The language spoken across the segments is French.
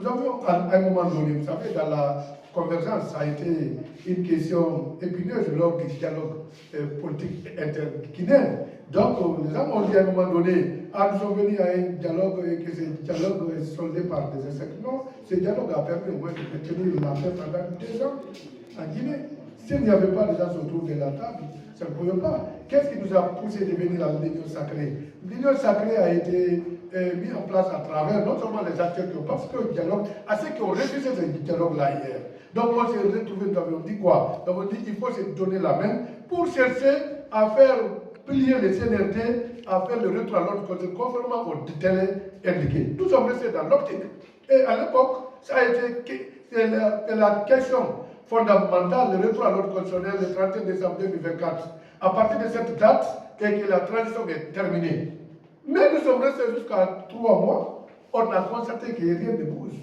nous avions, à un moment donné, vous savez, dans la convergence, ça a été une question épineuse lors du dialogue politique interguinéen. Donc, les gens ont dit à un moment donné, ah, nous sommes venus à un dialogue et que ce dialogue est soldé par des échecs. Non, ce dialogue a permis au moins de tenir la paix pendant 2 ans en Guinée. S'il n'y avait pas de gens autour de la table, ça ne pouvait pas. Qu'est-ce qui nous a poussé de venir à l'Union sacrée? L'Union sacrée a été mise en place à travers non seulement les acteurs qui ont participé au dialogue, à ceux qui ont refusé ce dialogue-là hier. Donc on s'est retrouvé, nous avons dit quoi? Nous avons dit qu'il faut se donner la main pour chercher à faire plier les CNRD, à faire le retour à l'ordre conformément au délai indiqué. Nous sommes restés dans l'optique. Et à l'époque, ça a été la question fondamentale, le retour à l'ordre constitutionnel le 31 décembre 2024. À partir de cette date, et que la transition est terminée. Mais nous sommes restés jusqu'à 3 mois, on a constaté que rien ne bouge.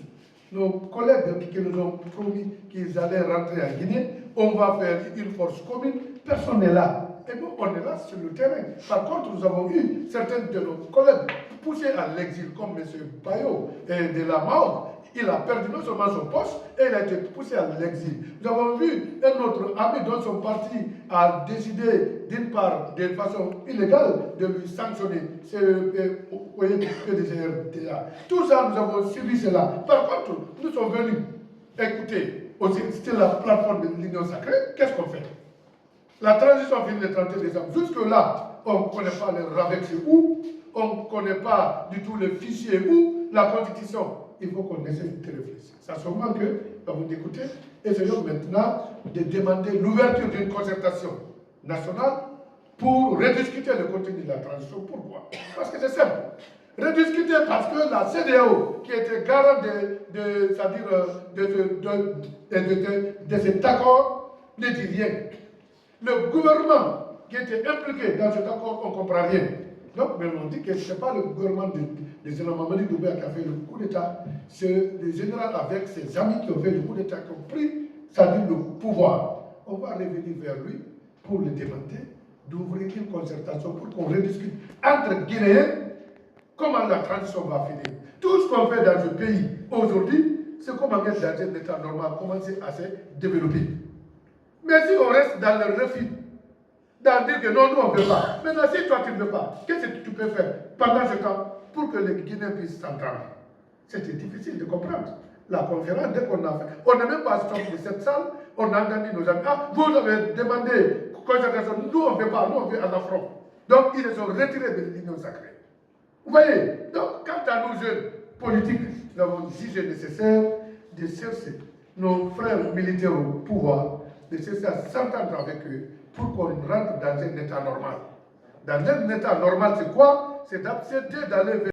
Nos collègues qui nous ont promis qu'ils allaient rentrer en Guinée, on va faire une force commune, personne n'est là. Et nous, on est là sur le terrain. Par contre, nous avons eu certains de nos collègues poussés à l'exil, comme M. Bayo de la Mao. Il a perdu non seulement son poste, et il a été poussé à l'exil. Nous avons vu un autre ami dont son parti a décidé, d'une part, de façon illégale, de lui sanctionner. C'est le PDGRDA. Tout ça, nous avons suivi cela. Par contre, nous sommes venus écouter, c'était la plateforme de l'Union sacrée, qu'est-ce qu'on fait? La transition finit le 31 décembre. Jusque-là, on ne connaît pas le RAVEC c'est où, on ne connaît pas du tout le fichier où, la constitution. Il faut qu'on essaie de réfléchir. C'est à ce moment que, vous écoutez, essayons maintenant de demander l'ouverture d'une concertation nationale pour rediscuter le contenu de la transition. Pourquoi? Parce que c'est simple. Rediscuter parce que la CEDEAO, qui était garant de cet accord, ne dit rien. Le gouvernement qui était impliqué dans cet accord, on ne comprend rien. Donc, mais on dit que ce n'est pas le gouvernement de général Mamadi Doumbouya qui a fait le coup d'État, c'est le général avec ses amis qui ont fait le coup d'État, qui ont pris, c'est-à-dire le pouvoir. On va revenir vers lui pour le demander d'ouvrir une concertation pour qu'on rediscute entre Guinéens comment la transition va finir. Tout ce qu'on fait dans ce pays aujourd'hui, c'est comment mettre dans un état normal, commencer à se développer. Mais si on reste dans le refus, dans dire que non, nous on ne veut pas. Maintenant, si toi tu ne veux pas, qu'est-ce que tu peux faire pendant ce temps pour que les Guinéens puissent s'entendre? C'était difficile de comprendre. La conférence, dès qu'on a fait, on n'a même pas sorti de cette salle, on a entendu nos amis, ah, vous avez demandé concertation, nous on ne veut pas, nous on veut à l'affront. Donc ils se sont retirés de l'Union sacrée. Vous voyez? Donc, quant à nos jeunes politiques, nous avons jugé nécessaire de chercher nos frères militaires au pouvoir, de chercher à s'entendre avec eux pour qu'on rentre dans un état normal. Dans un état normal, c'est quoi? C'est d'accepter d'aller vers